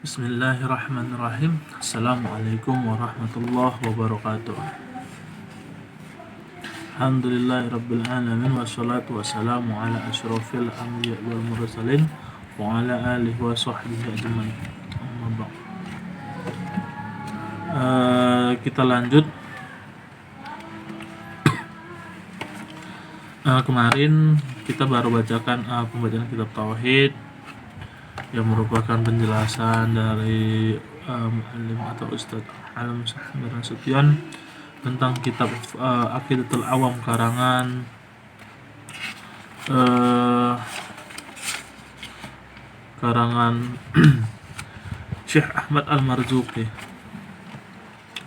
Bismillahirrahmanirrahim. Assalamualaikum warahmatullahi wabarakatuh. Alhamdulillahirabbil alamin wassalatu wassalamu ala asyrofil anbiya wal mursalin wa ala alihi wa sahbihi ajmain. Amma ba'd. Kita lanjut. Kemarin kita baru bacakan pembacaan kitab tauhid yang merupakan penjelasan dari muallim atau Ustaz Alam Nasution tentang kitab Aqidatul Awam karangan Syekh Ahmad Al-Marzuqi.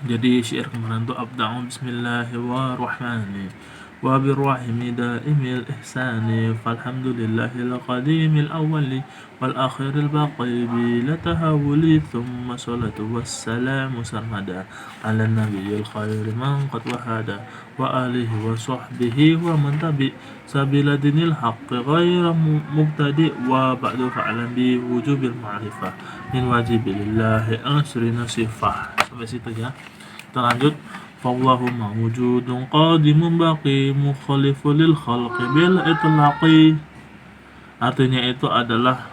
Jadi syair kemarin itu abda'u bismillahirrahmanirrahim wa birrahimi daimil ihsani falhamdulillahil qadimil awwali wal akhiril baqi bila tahawuli thumma salatu wassalamu sarmada ala nabiyil khairi man qad wahada wa alihi wa sahbihi wa man tabi sabila dinil haqqi ghaira mubtadi wa ba'du fa'alam bi wujubil ma'rifah min wajibilillahi asrina sifah. Sampai situ ya. Kita lanjut. Fallahu mawjudun qadimun baqi mukhalifu lil khalqi bil itlaqi. Artinya itu adalah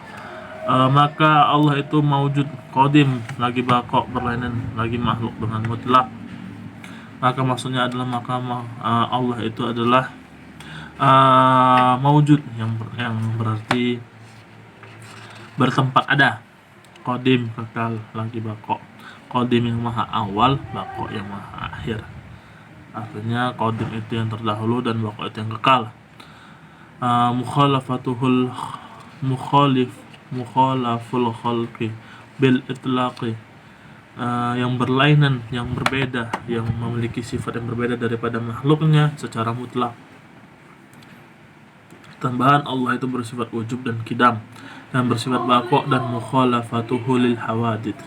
maka Allah itu mawjud, qadim, lagi baqo, berlainan, lagi makhluk dengan mutlak. Maka maksudnya adalah Allah itu adalah mawjud yang berarti bertempat ada. Qadim kekal, lagi baqo. Qadim yang maha awal, baqo yang maha akhir. Artinya qadim itu yang terdahulu dan baqo itu yang kekal. Mukhalaful khalqi bil itlaqi, yang berlainan, yang berbeda, yang memiliki sifat yang berbeda daripada makhluknya secara mutlak. Tambahan Allah itu bersifat wujub dan qidam dan bersifat baqo dan mukhalafatuhu lil hawadith.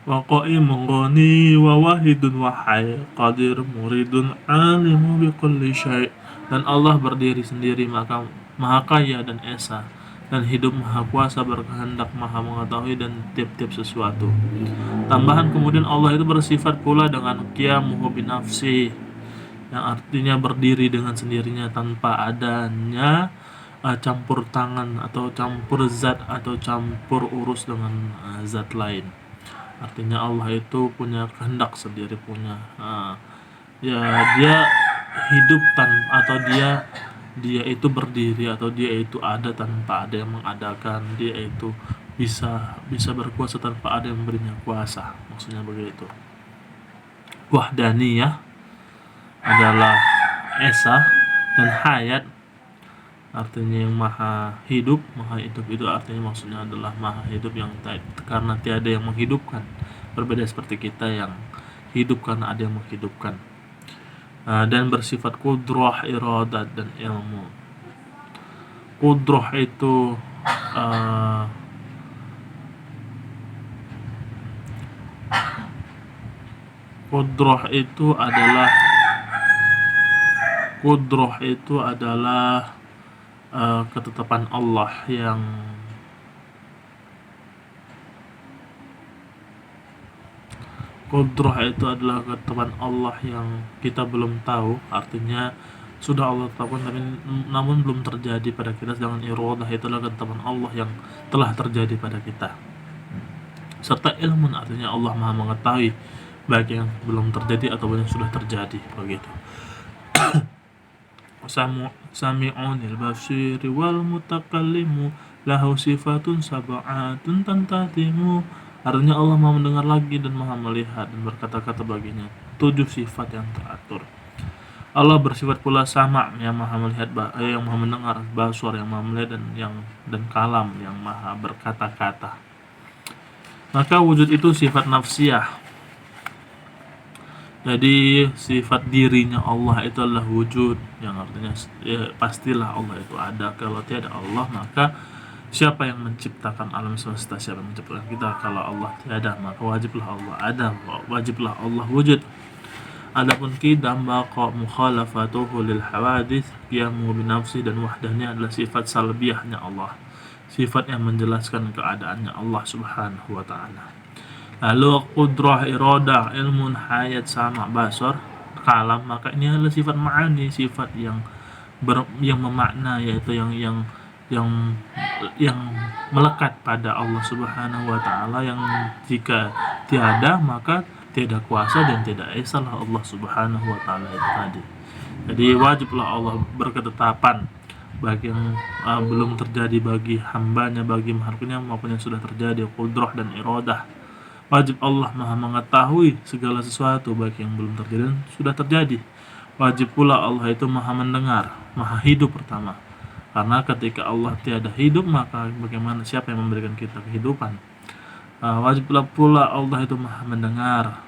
Wa qa'imun ghani wa wahidun wa hayy qadir muridun alimu bi kulli syai'. Dan Allah berdiri sendiri, maka maha kaya dan esa, dan hidup maha kuasa, berkehendak, maha mengetahui dan tiap-tiap sesuatu. Tambahan kemudian Allah itu bersifat pula dengan qiyamuhu bi nafsi, yang artinya berdiri dengan sendirinya tanpa adanya campur tangan atau campur zat atau campur urus dengan zat lain. Artinya Allah itu punya kehendak sendiri, punya dia hidup atau dia itu berdiri atau dia itu ada tanpa ada yang mengadakan, dia itu bisa berkuasa tanpa ada yang memberinya kuasa, maksudnya begitu. Wahdaniyah adalah esa, dan hayat artinya yang maha hidup itu artinya maksudnya adalah maha hidup yang karena tiada yang menghidupkan, berbeda seperti kita yang hidup karena ada yang menghidupkan. Dan bersifat qudrah, iradat, dan ilmu. Qudrah itu adalah ketetapan Allah yang kita belum tahu, artinya sudah Allah tetapkan namun belum terjadi pada kita. Sedangkan iradah itu adalah ketetapan Allah yang telah terjadi pada kita. Serta ilmu, artinya Allah maha mengetahui baik yang belum terjadi ataupun yang sudah terjadi, begitu. Sami'unil basiri wal mutakallimu lahu sifatun sab'atun tantatimu. Artinya Allah maha mendengar lagi dan maha melihat dan berkata-kata baginya 7 sifat yang teratur. Allah bersifat pula sama, yang maha melihat, yang maha mendengar, basar yang maha melihat, dan kalam yang maha berkata-kata. Maka wujud itu sifat nafsiyah. Jadi sifat dirinya Allah itu adalah wujud, yang artinya pastilah Allah itu ada. Kalau tiada Allah, maka siapa yang menciptakan alam semesta, siapa yang menciptakan kita? Kalau Allah tiada, maka wajiblah Allah ada, wajiblah Allah wujud. Adapun qidam baqa mukhalafatuhu lil hawadits qiyamu bi nafsi dan wahdahnya adalah sifat salbiyahnya Allah, sifat yang menjelaskan keadaannya Allah Subhanahu wa taala. Lalu qudrah, iradah, ilmun, hayat, sama, basar, kalam, maka ini adalah sifat ma'ani, sifat yang memakna, yaitu yang yang melekat pada Allah Subhanahu wa taala, yang jika tiada maka tiada kuasa dan tidak esalah Allah Subhanahu wa taala itu tadi. Jadi wajiblah Allah berketetapan bagi yang belum terjadi bagi hambanya, bagi makhluknya, maupun yang sudah terjadi, qudrah dan iradah. Wajib Allah maha mengetahui segala sesuatu baik yang belum terjadi dan sudah terjadi. Wajib pula Allah itu maha mendengar, maha hidup pertama. Karena ketika Allah tiada hidup, maka bagaimana, siapa yang memberikan kita kehidupan? Wajib pula Allah itu maha mendengar.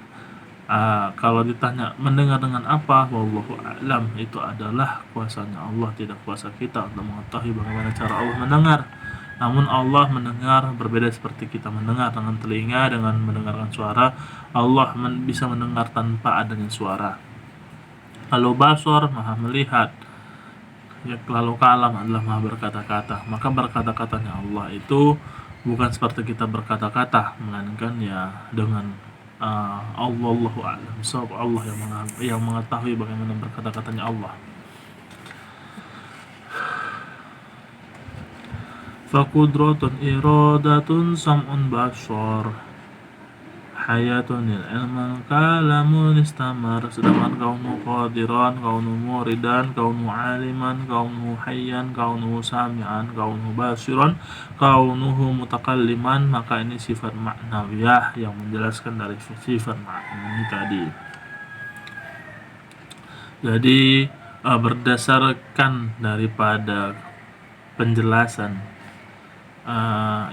Kalau ditanya mendengar dengan apa, wallahu a'lam, itu adalah kuasanya Allah, tidak kuasa kita untuk mengetahui bagaimana cara Allah mendengar. Namun Allah mendengar berbeda seperti kita mendengar dengan telinga, dengan mendengarkan suara. Allah bisa mendengar tanpa adanya suara. Lalu basar, maha melihat. Ya, lalu kalam adalah maha berkata-kata. Maka berkata-katanya Allah itu bukan seperti kita berkata-kata, melainkan ya dengan Allahu a'lam. So Allah yang mengetahui bagaimana berkata-katanya Allah. Faqudratun iradatun sam'un basar hayatun ilman kalamun istamar. Sedangkan kaunu qadiran, kaunu muridan, kaunu aliman, kaunu hayyan, kaunu sami'an, kaunu basiran, kaunuhu mutakalliman, maka ini sifat ma'nawiyah yang menjelaskan dari sifat ma'ni tadi. Jadi berdasarkan daripada penjelasan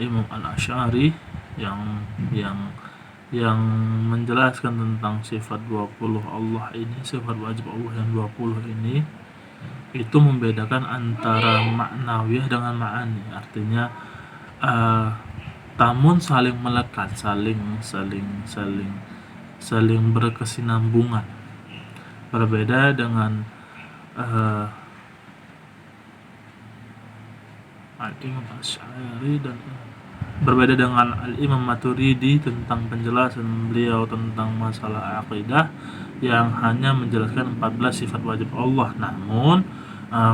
Imam Al-Asy'ari yang menjelaskan tentang sifat 20 Allah ini, sifat wajib Allah yang 20 ini, itu membedakan antara ma'nawiyah dengan ma'ani. Artinya namun saling melekat, saling berkesinambungan. Berbeda dengan Al-Imam Asy'ari dan berbeda dengan Al-Imam Maturidi tentang penjelasan beliau tentang masalah akidah yang hanya menjelaskan 14 sifat wajib Allah. Namun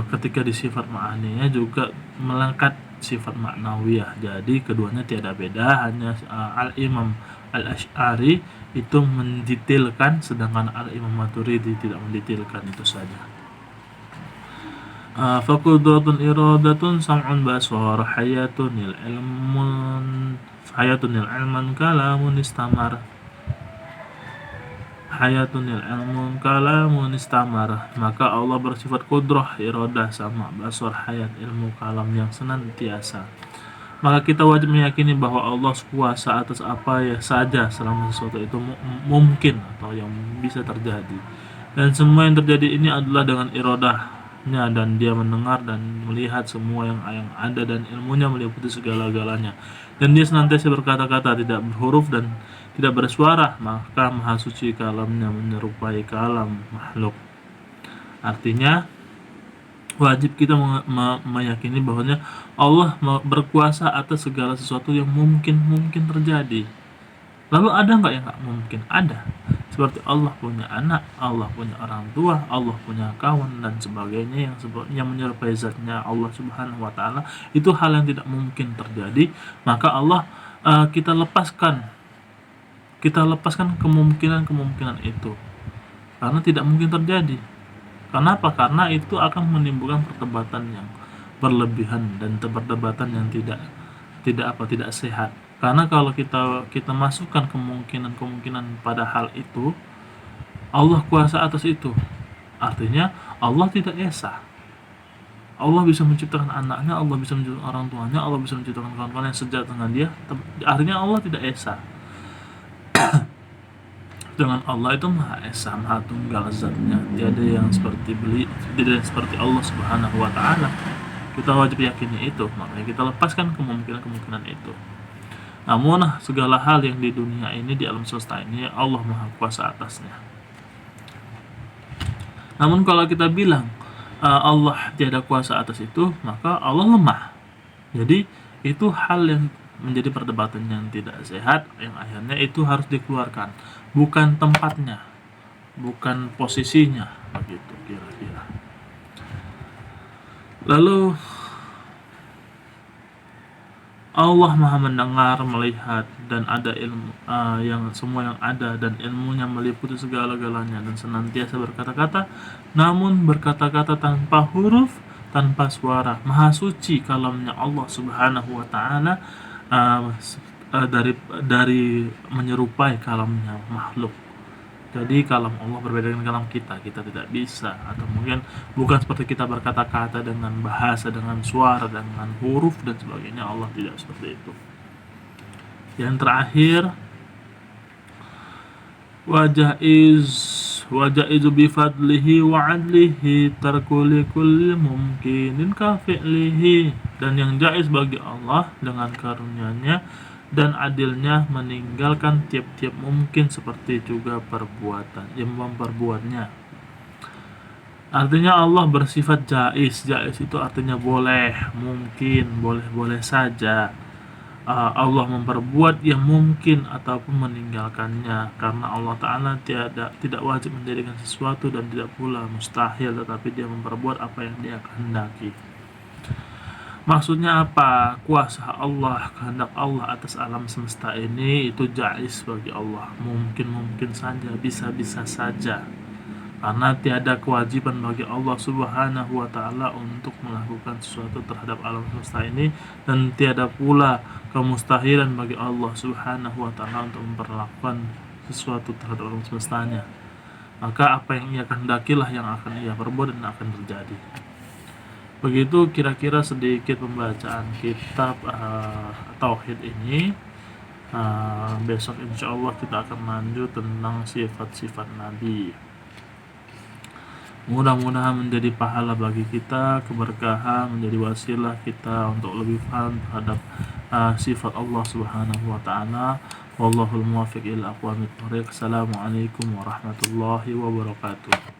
ketika di sifat ma'aninya juga melekat sifat ma'nawiyah. Jadi keduanya tiada beda, hanya Al-Imam Al-Asy'ari itu mendetailkan, sedangkan Al-Imam Maturidi tidak mendetailkan, itu saja. Faqudratun iradatun sam'un basar hayatunil ilman kalamun istamar maka Allah bersifat kudrah, iradah, sama, basar, hayat, ilmu, kalam yang senantiasa. Maka kita wajib meyakini bahwa Allah kuasa atas apa ya saja selama sesuatu itu mungkin atau yang bisa terjadi, dan semua yang terjadi ini adalah dengan iradahnya, dan dia mendengar dan melihat semua yang ada, dan ilmunya meliputi segala-galanya, dan dia senantiasa berkata-kata, tidak berhuruf dan tidak bersuara, maka maha suci kalamnya menyerupai kalam makhluk. Artinya wajib kita meyakini bahwanya Allah berkuasa atas segala sesuatu yang mungkin terjadi. Lalu ada nggak yang nggak mungkin? Ada. Seperti Allah punya anak, Allah punya orang tua, Allah punya kawan dan sebagainya yang menyerupai zatnya Allah Subhanahu wa taala, itu hal yang tidak mungkin terjadi. Maka Allah kita lepaskan kemungkinan itu, karena tidak mungkin terjadi. Kenapa? Karena itu akan menimbulkan perdebatan yang berlebihan dan perdebatan yang tidak sehat. Karena kalau kita masukkan kemungkinan pada hal itu, Allah kuasa atas itu. Artinya Allah tidak esa. Allah bisa menciptakan anaknya, Allah bisa menciptakan orang tuanya, Allah bisa menciptakan kawan-kawan yang sejajar dengan dia. Artinya Allah tidak esa. Dengan Allah itu maha esa, maha tunggal zatnya, tiada yang seperti Allah Subhanahu wa taala. Kita wajib yakini itu, makanya kita lepaskan kemungkinan itu. Namun segala hal yang di dunia ini, di alam semesta ini, Allah maha kuasa atasnya. Namun kalau kita bilang Allah tiada kuasa atas itu, maka Allah lemah. Jadi itu hal yang menjadi perdebatan yang tidak sehat, yang akhirnya itu harus dikeluarkan, bukan tempatnya, bukan posisinya, begitu kira-kira. Lalu Allah Maha mendengar, melihat, dan ada ilmu yang semua yang ada, dan ilmunya meliputi segala-galanya, dan senantiasa berkata-kata, namun berkata-kata tanpa huruf, tanpa suara. Maha suci kalamnya Allah Subhanahu wa taala dari menyerupai kalamnya makhluk. Jadi kalam Allah berbeda dengan kalam kita tidak bisa, atau mungkin bukan seperti kita berkata-kata dengan bahasa, dengan suara, dengan huruf dan sebagainya. Allah tidak seperti itu. Yang terakhir, wajaiz bifadlihi wa adlihi tarkuli kulli mumkinin kafi'lihi, dan yang jaiz bagi Allah dengan karunia-Nya dan adilnya meninggalkan tiap-tiap mungkin seperti juga perbuatan yang memperbuatnya. Artinya Allah bersifat jaiz. Jaiz itu artinya boleh, mungkin, boleh-boleh saja. Allah memperbuat yang mungkin ataupun meninggalkannya, karena Allah Ta'ala tidak wajib menjadikan sesuatu dan tidak pula mustahil, tetapi Dia memperbuat apa yang Dia kehendaki. Maksudnya apa? Kuasa Allah, kehendak Allah atas alam semesta ini itu jaiz bagi Allah. Mungkin saja, bisa saja. Karena tiada kewajiban bagi Allah Subhanahu wa taala untuk melakukan sesuatu terhadap alam semesta ini, dan tiada pula kemustahilan bagi Allah Subhanahu wa taala untuk memperlakukan sesuatu terhadap alam semestanya. Maka apa yang Ia kehendakilah yang akan Ia perbuat dan akan terjadi. Begitu kira-kira sedikit pembacaan kitab Tauhid ini. Besok insya Allah kita akan lanjut tentang sifat-sifat Nabi. Mudah-mudahan menjadi pahala bagi kita, keberkahan, menjadi wasilah kita untuk lebih paham terhadap sifat Allah Subhanahu wa taala. Wallahul muwaffiq ila aqwamit thoriq. Assalamualaikum warahmatullahi wabarakatuh.